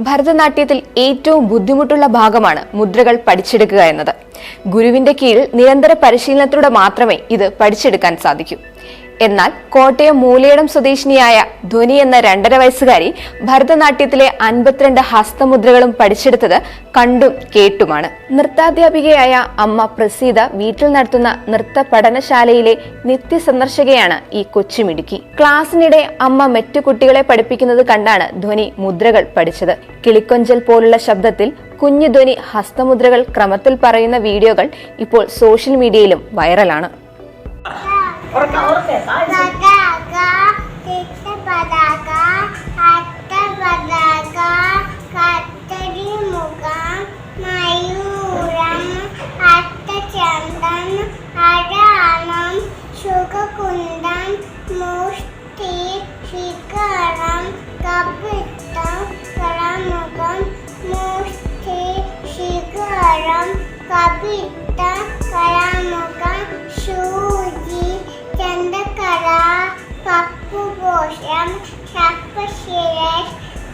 ഭരതനാട്യത്തിൽ ഏറ്റവും ബുദ്ധിമുട്ടുള്ള ഭാഗമാണ് മുദ്രകൾ പഠിച്ചെടുക്കുക എന്നത്. ഗുരുവിന്റെ കീഴിൽ നിരന്തര പരിശീലനത്തിലൂടെ മാത്രമേ ഇത് പഠിച്ചെടുക്കാൻ സാധിക്കൂ. എന്നാൽ കോട്ടയം മൂലയിടം സ്വദേശിനിയായ ധ്വനി എന്ന 2.5 വയസ്സുകാരി ഭരതനാട്യത്തിലെ 52 ഹസ്തമുദ്രകളും പഠിച്ചെടുത്തത് കണ്ടും കേട്ടുമാണ്. നൃത്താധ്യാപികയായ അമ്മ പ്രസീത വീട്ടിൽ നടത്തുന്ന നൃത്ത പഠനശാലയിലെ നിത്യസന്ദർശകയാണ് ഈ കൊച്ചുമിടുക്കി. ക്ലാസ്സിനിടെ അമ്മ മറ്റു കുട്ടികളെ പഠിപ്പിക്കുന്നത് കണ്ടാണ് ധ്വനി മുദ്രകൾ പഠിച്ചത്. കിളിക്കൊഞ്ചൽ പോലുള്ള ശബ്ദത്തിൽ കുഞ്ഞു ധ്വനി ഹസ്തമുദ്രകൾ ക്രമത്തിൽ പറയുന്ന വീഡിയോകൾ ഇപ്പോൾ സോഷ്യൽ മീഡിയയിലും വൈറലാണ്.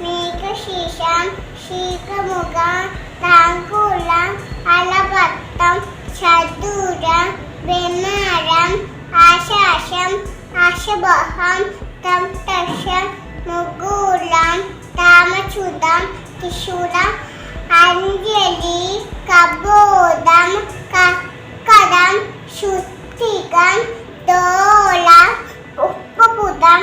മേഘശീഷം ശീകമുഖം താങ്കുളം അലപത്തം ചതുരം വിമാരം ആശാശം ആശബഹം തംതഷം മുകൂളം താമചുതം ത്രിശൂലം അഞ്ജലി കബോധം കക്കടം ശുദ്ധികം ദോളം ഉപ്പുപുതം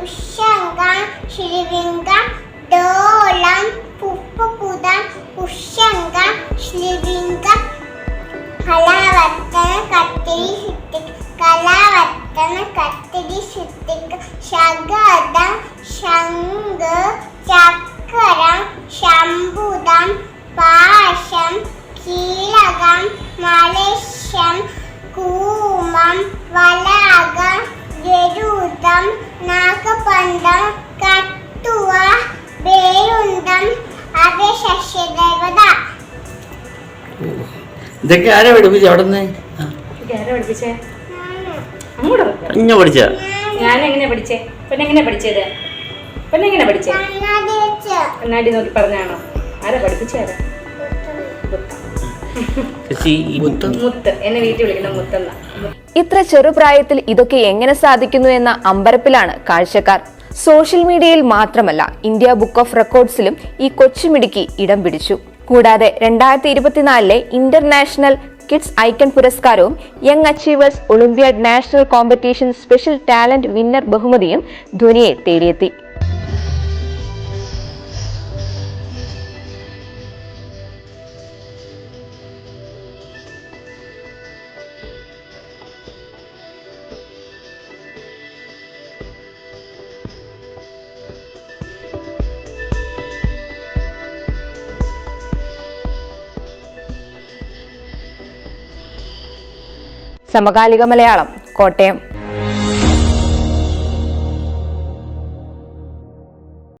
ഉഷംഗം ശ്രീവിംഗം ദോളം ഉപ്പുപുതം ഉഷംഗം ശ്രീവിംഗം കലാവർത്തന കത്തിരി ശുദ്ധിക കലാവർത്തന കത്തിരി ശുദ്ധിക ശഗദം ശംഖ് ചക്രം ശംഭുദം പാശം കീലകം മലേശം കൂമം വലാകം ഗരുഡം നാഗപണ്ടം കട്ടുവ ബേരുണ്ടം അഭിശസ്യദേവത. ഇതൊക്കെ ആരാ പഠിപ്പിച്ച? അവിടെ നിന്ന് ഞാനെങ്ങനെ പഠിച്ചേ? പെണ്ണെങ്ങനെ പഠിച്ചത്? പെണ്ണെങ്ങനെ പഠിച്ചേ? കണ്ണാടി നോക്കി പറഞ്ഞാണോ? ആരാ പഠിപ്പിച്ചാരാ? മുത്ത്. എന്നെ വീട്ടിൽ വിളിക്കുന്ന മുത്തെന്ന. ഇത്ര ചെറുപ്രായത്തിൽ ഇതൊക്കെ എങ്ങനെ സാധിക്കുന്നു എന്ന അമ്പരപ്പിലാണ് കാഴ്ചക്കാർ. സോഷ്യൽ മീഡിയയിൽ മാത്രമല്ല, ഇന്ത്യ ബുക്ക് ഓഫ് റെക്കോർഡ്സിലും ഈ കൊച്ചുമിടുക്കി ഇടം പിടിച്ചു. കൂടാതെ 2024 ഇന്റർനാഷണൽ കിഡ്സ് ഐക്കൺ പുരസ്കാരവും young achievers Olympiad national competition special talent winner ബഹുമതിയും ധ്വനിയെ തേടിയെത്തി. സമകാലിക മലയാളം, കോട്ടയം.